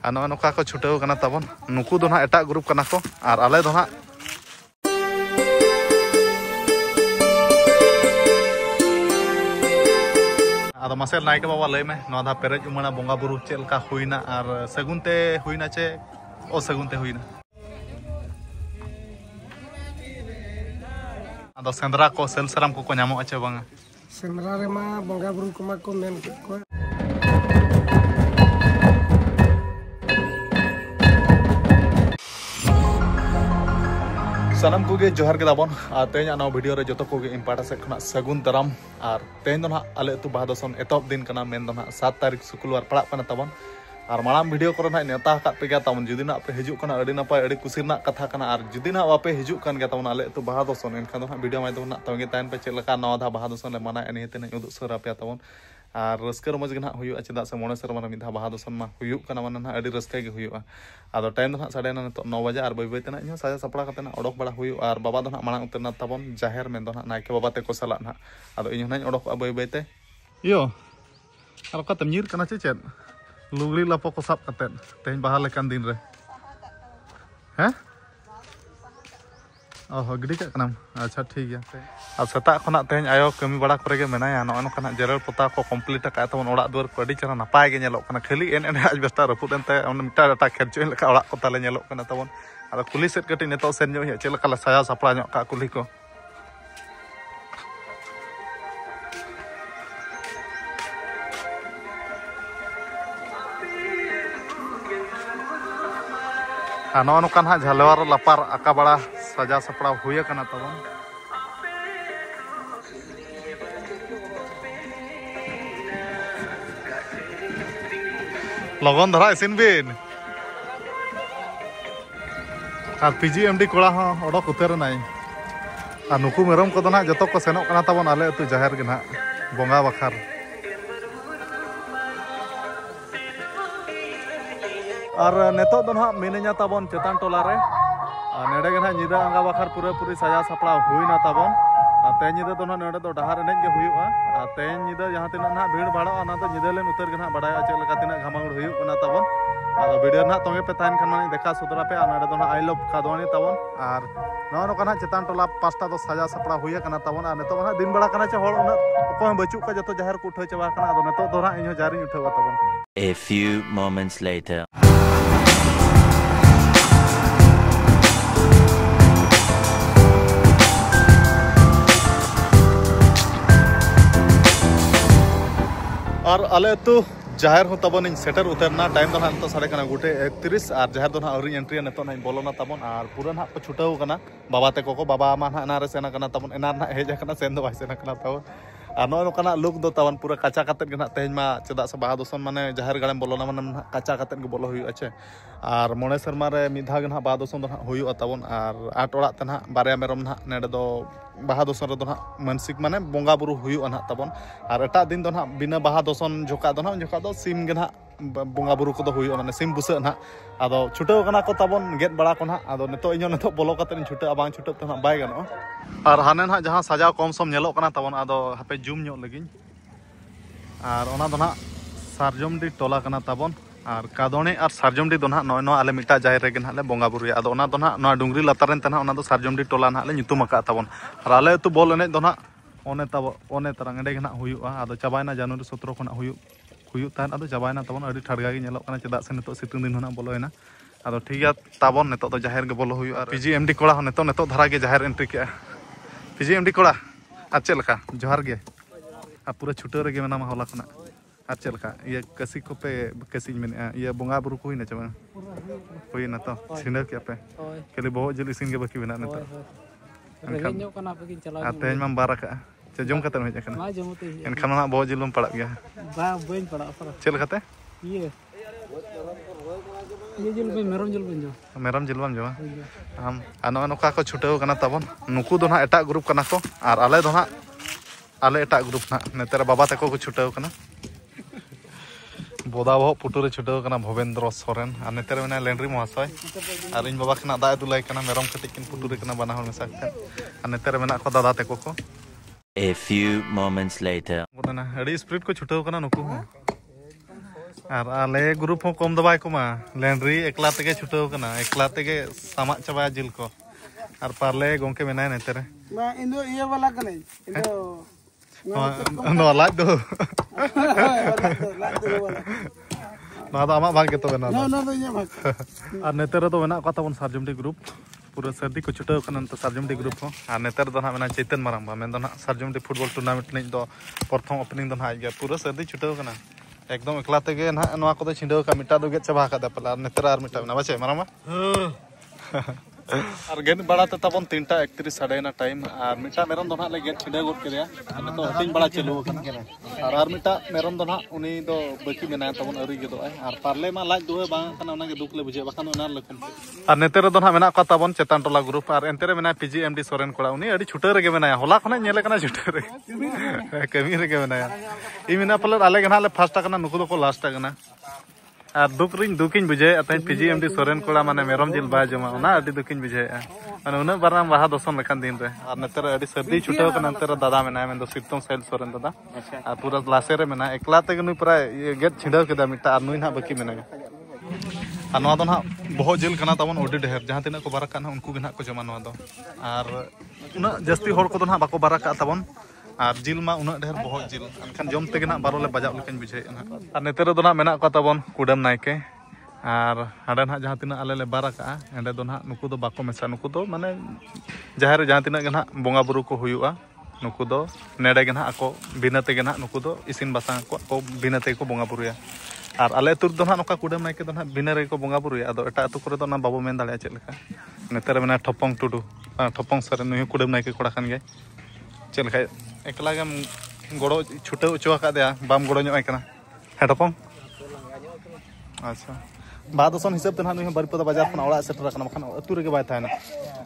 No नौका को छुटाव कना तबन नुकु दो ना एटा ग्रुप कना को और आले दो ना आदो मासे नायके बाबा लय में नो धा पेरेज उमना बोंगा बुरु चेलका हुइना और सगुनते हुइना चे ओ सगुनते हुइना आदो सेंद्रा को सेलसराम को न्यामो आचे बांगा सेंद्रा रे मा बोंगा बुरु को को मेन को सानम को जोहार के दाबन तेज नौ वीडियो रे जो को इम्पाटा से खना सगुन दाराम और तेज दो ना आले तु बाहा दसन एतब दिन कना मेन दो ना 7 तारीख शुक्रवार पड़ा कना तबन और मालाम वीडियो को ना नेता का पे गया तबन जुदी ना पे हिजु कना अडी नपाय अडी कुसी ना कथा कना और जुदी ना वापे हिजु कन गया तबन आले तु बाहा दसन एनखान दो वीडियो में दो ना तंगे तान पे चलका नौ धा बाहा दसन ले मना एने तेने उदु सरा पे तबन और रस्कर मज ना हुयु चेदा से मोने सरमा मिधा बाहा दसन मा हुयु कना माने ना अडी रस्के गे हुयु आदो टाइम दो ना साढ़े 9 बजे और बै बै तेना इन साजा सपड़ा कते ना ओडक बड़ा हुयु और बाबा दो ना मांग उतना तबन जाहेर में दो ना नायके बाबा ते को सला ना आदो इन ना ओडक बै बै ते यो और का तमजीर कना चेद लुगड़ी लपो को साब कते तेज बाहा लेकान दिन रे हैं ओह गिडी का कनाम अच्छा ठीक है अब सता खना तेज आयो कमी बड़ा करे गे मेनाया नो नकना जेरल पोता को कंप्लीट का तबन ओड़ा दुआर को अडी चरा नपाय गे नेलो कना खाली एन आज बेस्ता रपुद एनते मिटा डाटा खर्चो लेका ओड़ा को ताले नेलो कना तबन आदा कुली सेट कटी नेतो सेन जो चेलका ला साया सपड़ा नो का कुली को नो नोकान हा झलवार लपार आका बड़ा सजा सपड़ा हुए कना तबन लगन धरा इसिन बिन और पीजीएमडी कोड़ा हाँ ओडक उतर नाई और नुकु मेरम को ना जतो को सेनोक कना तबन आले अतु जाहेर गे ना बोंगा बखार और नेतो दो ना मिनेኛ तबन चेतान टोला रे नेडे गे ना निदा अंगा बखार पूरा पूरी सजा सपड़ा हुईना तबन तेज निदा दो ना नेडे दो डहार एनेज गे हुयुआ तेज निदा जहां तिना ना भीड़ भाड़ा ना तो निदा लेन उतर गे ना बडाय चेक लका तिना घामागुड़ हुयु कना तबन आदो वीडियो ना तंगे पे तान खान देखा सुदरा पे नेडे दो ना आई लव खादवानी तबन और नो नो कना चेतान टोला पास्ता दो सजा सपड़ा हुई कना तबन और नेतो ना दिन बड़ा कना चे होड़ उना कोय बचु का जतो जाहेर को उठा चबा कना आदो नेतो दो ना इनो जारी उठावा तबन A few moments later और आले तो जाहिर हो तबन इन सेटर उतरना टाइम दो ना तो साढ़े कना गुटे 31 और जाहिर दो ना अरी एंट्री नेतो ना बोलोना तबन और पूरा ना को छुटाव कना बाबा ते को बाबा मा ना रे सेना कना तबन एना ना हेज कना सेन दो सेना कना तबन और नो कना लुक दो तबन पूरा काचा कते गे ना तेज मा चेदा से बाहा दोसन माने जाहिर गाड़े बोलोना माने काचा कते गे बोलो हुई अच्छे और मोने शर्मा रे मिधा गे ना बाहा दोसन दो हुई तबन और आठ ओड़ा ते ना बारे मेरम ना नेडे दो बाहा दोसन रे दो ना मानसिक माने बोंगा बुरु हुई ना तबन और एटा दिन दो ना बिना बाहा दोसन झोका दो सिम गे ना बोंगा बुरु को दो हुई माने सिम बुसा ना आदो छुटाव कना को तबन गेट बड़ा को ना आदो नेतो इño नेतो बोलो कते छुटा बांग छुटा तो ना बाय गनो और हाने ना जहां सजाव कम सम नेलो कना तबन आदो हापे जूम ᱧᱚᱜ लगिन और ओना दो ना सारजमडी टोला कना तबन और कादोनी और सारजमडी दो ना नो आले मिटा जाय रे गेन हाले बोंगा बुरु आदो ओना दो ना डुंगरी लतारन तना ओना दो सारजमडी टोला ना ले ᱧᱩᱛᱩᱢ ᱟᱠᱟ तबन और आले तो बॉल एने दो ना ओने तरंग एडे गेना हुयुआ आदो चाबायना जनवरी 17 खना हुयु तान आदो चाबायना तबन अडी ठाडगा गे नेलो कना चेदा से नेतो सितुंग दिन होना बोलोयना आदो ठीक गया तबन नेतो तो जाहेर गे बोलो हुयु और पीजीएमडी कोड़ा नेतो धरा गे जाहेर एंट्री के पीजीएमडी कोड़ा आ चेलका जोहार गे आ पूरा छुटा रे गे मेना मा होला खना आ चेलका ये कसी को पे कसी में ये बोंगा बुरु को हुइना चबा हुइना तो सिंदा के पे केले बहुत जल्दी सिंगे बाकी बना नेतो रेगेño kana पे चला तेज मा बारका चे जम कते हेज कना एनखान ना बहुत जिलम पड़ा गया बा बइन पड़ा पर चेल कते ये जिल बइन मेरम जिल बन जो हम अनो नोका को छुटाव कना तबन नुकु दो ना एटा ग्रुप कना को और आले दो ना आले एटा ग्रुप ना नेतर बाबा तको को छुटाव कना बोदा बह पुटुरे छुटाव कना भवेंद्र सोरेन और नेतर में लेंड्री महाशय और इन बाबा खना दा दुलाई कना मेरम कटे किन पुटुरे कना बना हल मेसा और नेतर में को दादा तको को A few moments later बोना अड़ी स्प्रिट को छुटाव कना नुकु और आले ग्रुप हो कम दबाई को मा लेंड्री एकला तेगे छुटाव कना एकला तेगे सामा चबा जिल को और पार्ले गोंके मेना नेते रे बा इंदो ये वाला कने इंदो नो लाज दो लाज दो वाला ना तो आमा भाग के तो बना नो तो ये भाग और नेते रे तो बना का तबन सार्जमडी ग्रुप पूरा सर्दी को छुटाव कना तो सार्जमडी ग्रुप हो और नेते रे तो ना मेना चैतन मारांग बा मेन दो ना सार्जमडी फुटबॉल टूर्नामेंट ने दो प्रथम ओपनिंग दो ना आइ गया पूरा सर्दी छुटाव कना एकदम एकला तेगे ना नवा को छिंडो का मिटा दो गेट चबा का पला नेतर आर मिटा ना बाचे मारामा और गेट बड़ा ते तबन 3:31 साढ़े ना टाइम और मिटा मेरम दो ना ले गेट छिंडो गोट केरिया और तो हटिंग बड़ा चलू और मिटा मेरम दो ना उनी दो बाकी मेना तबन अरी गेदो और पार्ले मा लाज दो बांग कना उना के दुख ले बुझे बाखान उना लखन और नेतर दो ना मेना का तबन चेतन टोला ग्रुप और एंतेरे मेना पीजीएमडी सोरेन कोड़ा उनी अडी छुटे रे मेना होला खना नेले कना छुटे रे कमी रे मेना इ मेना पलर आले गना ले फर्स्ट कना नुकु दो को लास्ट कना और दुखिन बुझे अतन पीजीएमडी सोरेन कोड़ा माने मेरम जिल बा जमा उना अडी दुखिन बुझे माने उना बाराम बाहा दसन लखन दिन रे और नेतर अडी सर्दी छुटाव कना नेतर दादा मेना मेन दो सितम सेल सोरेन दादा और पूरा लासे रे मेना एकला ते नु पूरा गेट छिंडाव केदा मिटा और नुई ना बाकी मेना और नवा दो ना बहुत जिल कना तबन ओडी ढेर जहां तिना को बाराका ना उनको गे ना को जमा नवा दो और उना जस्ती होर को दो ना बाको बाराका तबन और जिल मा उना ढेर बहुत जिल अनखान जम तेगे ना बारो ले बजाव लेकिन बुझे ना और नेतर दो ना मेना को तबन कुडम नायके और हाडे ना जहां तिना आले ले बाराका एंडे दो ना नुकु दो बाको मेसा नुकु दो माने जहां जहां तिना गे ना बोंगा बुरु को हुयुआ नुकु दो नेडे गे ना आको बिना तेगे ना नुकु दो इसिन बासांग को बिना ते को बोंगा बुरुया और आले तुर दो ना नोका कुडम नायके दो ना बिना रे को बोंगा बुरुया अदो एटा अतु करे दो ना बाबू मेन दाले चेल लेका नेतर मेना ठपंग टुडू ठपंग सर नुई कुडम नायके कोड़ा खान गे चेल लेका एकला गम गोड़ो छुटाव उचो का दिया बाम गोड़ो ᱧᱚᱜ ᱟᱭ हेडफोन अच्छा बाद दसन हिसाब ते ना नुई बारिपदा बाजार खन ओड़ा सेटर कना बखन अतु रे बाय थायना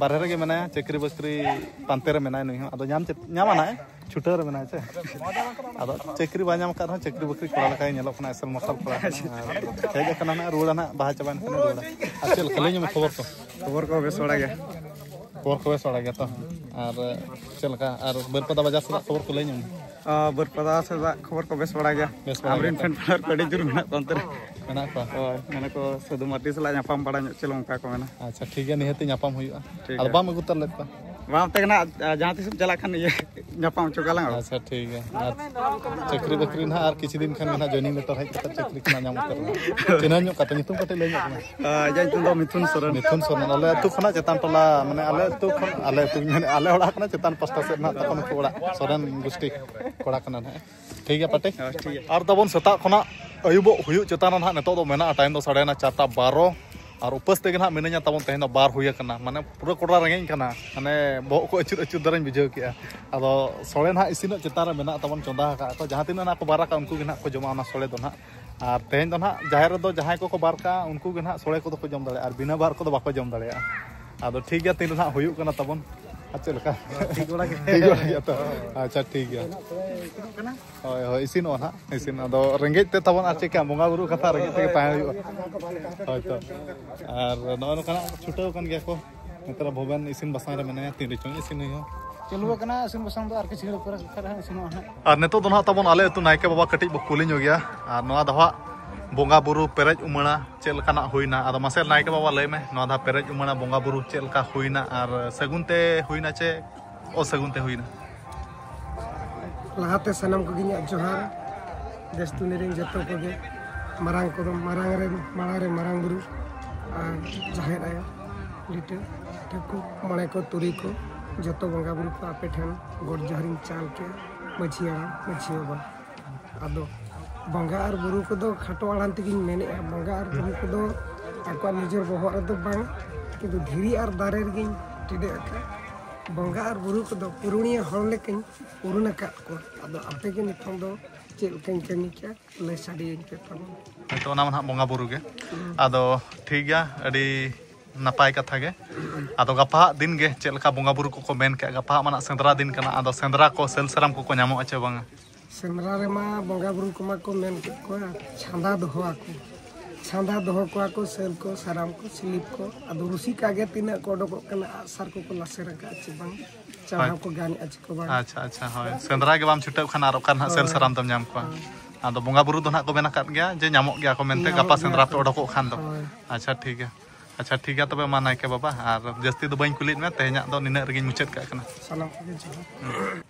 बारहे रे मेना चक्री बकरी पांते रे मेना नुई अदो ᱧाम ना छुटाव रे मेना छे अदो चक्री बा ᱧाम का चक्री बकरी कोड़ा लकाय नेलो खना असल मसल कोड़ा हेज कना ना रुड़ा ना बाहा चबान खना रुड़ा अचल खलेኝ खबर को बेस ओड़ा गया खबर को बेस ओड़ा गया तो और चलका और बारिपदा बाजार से खबर को लेኝ बरपदा से खबर को बेस बड़ा गया आमरिन फैन फॉलोअर को अड़ी जुर मेना कोंतर मेना को मेना को सदु माटी सला ᱧᱟᱯᱟᱢ बड़ा चलो उनका को मेना अच्छा ठीक है निहती ᱧᱟᱯᱟम हुआ और बाम अगु तर लेता बाम तक ना जहां तिस चला खान ये ᱧᱟᱯᱟम चोगाला अच्छा ठीक है चक्री बकरी ना और किसी दिन खान ना जॉइनिंग लेटर है कत चक्री खाना ᱧᱟᱢ कर चिन्ह ᱧᱚᱜ कत नितुम कते ले ᱧᱚᱜ जाय तुम दो मिथुन सोरेन आले अतु खना चेतन टोला माने आले अतु आले ओड़ा खना चेतन पास्ता से ना तखन को ओड़ा सोरेन गुस्टी कोड़ा कना ना ठीक है पाटे और तबन सता खना अयुबो हुयु चेतन ना नेतो दो मेना टाइम दो 4:30 और उपस तेगे ना मिनया तबन तेहन दो बार हुया कना माने पूरा कोड़ा रेंगे कना माने बो को अचुर अचुर दरन बुझाव किया अदो सोले ना इसिन चेतन रे मेना तबन चंदा का तो जहां तिना ना को बारा का उनको गे ना को जमा ना सोले दो ना और तेहन दो ना जाहेर दो जहां को बार का उनको गे ना सोले को दो को जम दाड़े और बिना बार को दो बाको जम दाड़े अदो ठीक गया तीन ना हुयु कना तबन अच्छा लका ठीक गोला गया तो अच्छा ठीक है होय होय इसिन ओना इसिन अदो रेंगे ते तबन आ चेका बोंगा बुरु कथा रेंगे ते ताय हुयु होय तो और नो कना छुटाव कन गया को नेतर भवन इसिन बसां रे मने तीन रे चों इसिन हो चलुआ कना इसिन बसां दो आर के छिड़ पर खरा इसिन ओना और नेतो दो ना तबन आले तु नायके बाबा कटिज बकुलिन हो गया और नवा दहा बोंगा बुरु पेरेज उमड़ा चेलकाना हुईना आदो मासे नायके बाबा लय में नवा दा पेरेज उमड़ा बोंगा बुरु चेलका हुईना और सगुनते हुईना चे ओ सगुनते हुईना लहाते सनम को गिnya जोहार देश दुनिया रे जतो को गे मारांग को मारांग रे मारांग बुरु जाहेर आया लिटे ठेकु मणे को तुरी को जतो बोंगा बुरु को आपे ठन गोड जहरिन चाल के मछिया बा आदो बंगा और बुरु को दो खाटो आड़ान तकिन मेने बंगा और बुरु को दो आको निजर बहर रे दो बांग किंतु धीरी और दारे रे गिन टिडे का बंगा और बुरु को दो पुरुनिया हर लेकिन पुरुना का को आदो आपे के निथम दो चेल कन कनी क्या ले साडी पे तब तो ना मन बंगा बुरु के आदो ठीक गया अडी नपाय कथा गे आदो गपा दिन गे चेलका बंगा बुरु को मेन के गपा माना सेंद्रा दिन कना आदो सेंद्रा को सेल सराम को ᱧᱟᱢᱚᱜ ᱟᱪᱮ बांगा सेंद्रा रे मा बंगा बुरु को मा को मेन को छांदा दोहो को सेल को साराम को स्लिप को आदो रुसी का गे तिना को डको कना सर को लासे रका च बांग चाहा को गानी अच को बांग अच्छा अच्छा होय सेंद्रा के बाम छुटे खाना और ओकर ना सेल सराम तम ᱧᱟᱢ को Ado bonga buru do nak ko mena kat gya je nyamok gya ko mente gapa sendra pe odokok khan do. Acha ठीक है. अच्छा ठीक है तबे मा नायके बाबा और जस्ती दो बाइन कुलित में तेहना दो निना रगी मुचाद का कना सालाम को जोहार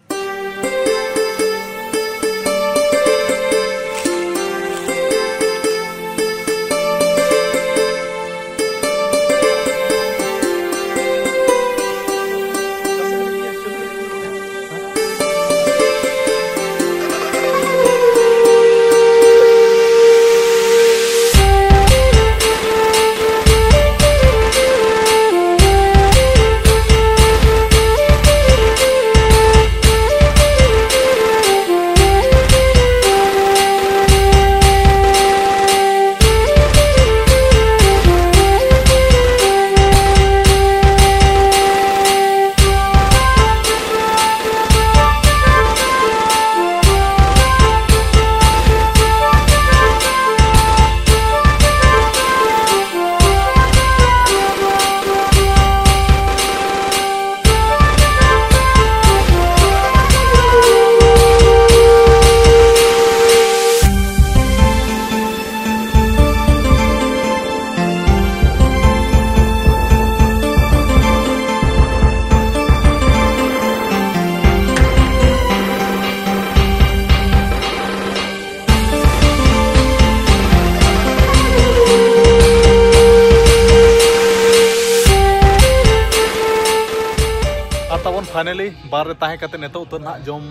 फाइनली बार ताहे कते नेतो उतर ना जम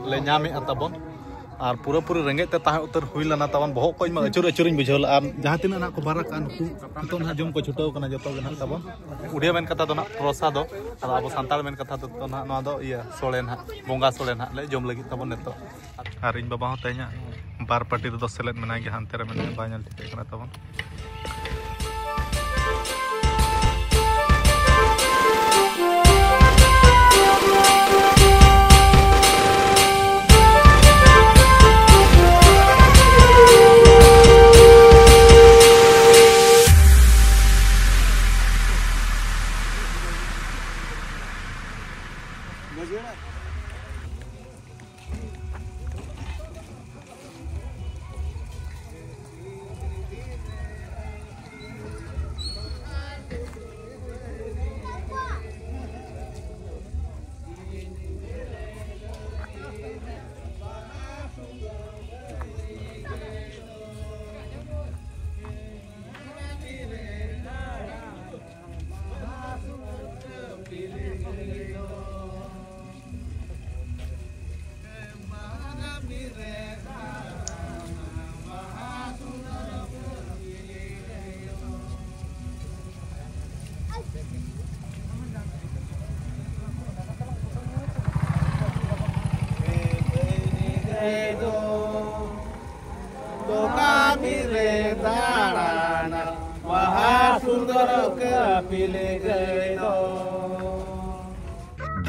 ले नामे ताबन और पूरा पूरा रेंगे ते ताहे उतर हुई लना ताबन बहुत कोई मा अचुर अचुरिन बुझल और जहां तिना ना को बारा कान तो ना जम को छुटाव कना जतो गना ताबन उडिया मेन कथा दो ना प्रसाद दो और अब संताल मेन कथा दो ना नो दो इया सोले ना बोंगा सोले ना ले जम लगी ताबन नेतो और इन बाबा तेना बार पार्टी दो सेलेट मेना गे हानते रे मेन बाñal ठीक कना ताबन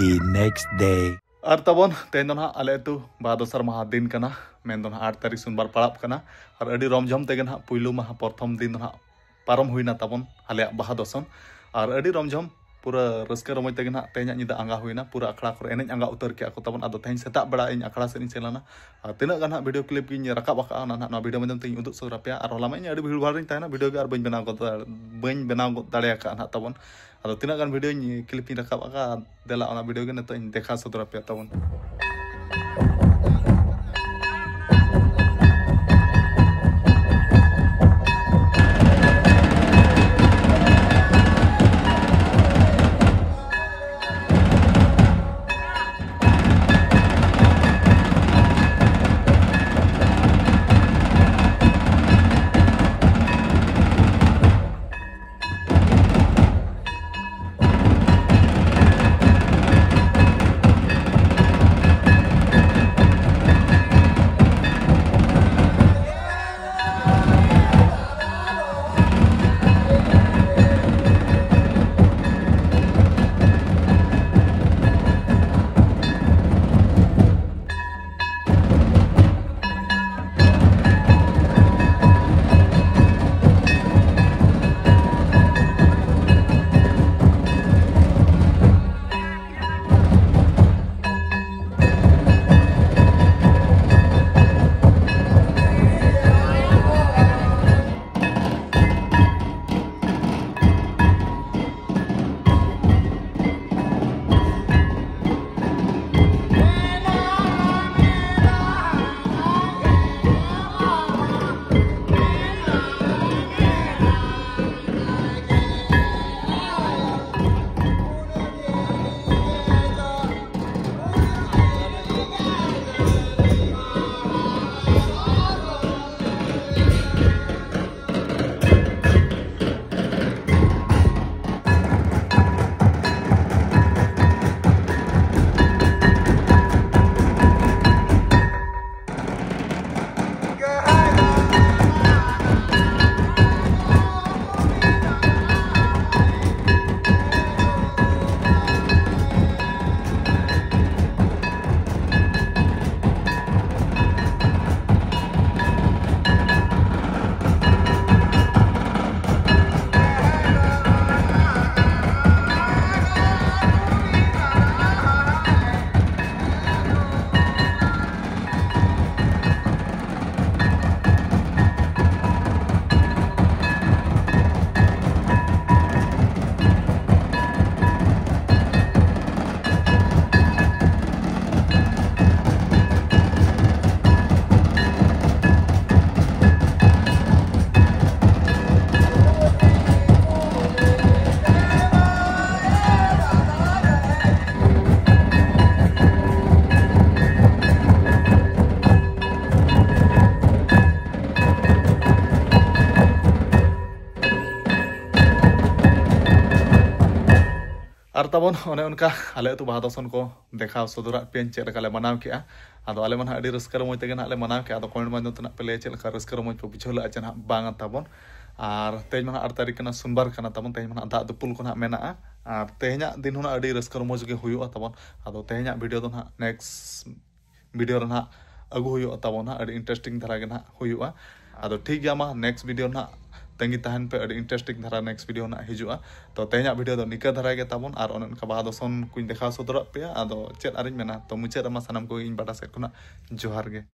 The next day. और तबन तेन दो ना आले तु बा दोसर महा दिन कना मेन दो ना 8 तारीख सुनबार पड़ाब कना और अडी रमझम तेगे ना पुइलु महा प्रथम दिन ना पारम हुइना तबन आले बाहा दसम और अडी रमझम पूरा रस्के रमज तेगे ना तेना निदा आंगा हुइना पूरा अखड़ा को एनेज आंगा उतर के को तबन आदो तेन सेता बड़ा इन अखड़ा से इन चलाना तिना गाना वीडियो क्लिप की रकाब आका ना ना वीडियो मदम तेन उदुग सरा पे और हलामा इन अडी भीड़ भाड़ ताना वीडियो के और बन बनाव दाड़े का ना तबन आदो तिना गान वीडियो क्लिप की रकाब आका देला ओना वीडियो के नतो इन देखा सदरा पे तबन और तबन ओने उनका आले तो बाहा दसन को देखा सदरा पेन चेक लेका ले मनाव के आदो आले मन अडी रस्का रमोज तेगे ना ले मनाव के आदो कमेंट माध्यम तना पे ले चेक लेका रस्का रमोज पे बुझाव ला ना बांगा ताबन और तेज मन आर तारीख कना सोमवार कना ताबन तेज मन दा दुपुल को ना मेना और तेहना दिन होना अडी रस्का रमोज के हुयुआ ताबन आदो तेहना वीडियो दो ना नेक्स्ट वीडियो रे ना अगु हुयुआ ताबन अडी इंटरेस्टिंग धरा के ना हुयुआ आदो ठीक गया मा नेक्स्ट वीडियो ना तंगी तहन पे अडी इंटरेस्टिंग धरा नेक्स्ट वीडियो ना हिजुआ तो तेहना वीडियो दो निका धरा के ताबन और उनका बाहा दसन कुछ देखा सदरा पे आदो चेक आरिन मेना तो मुचे रमा सनम को इन बाटा सेट को ना जोहार गे।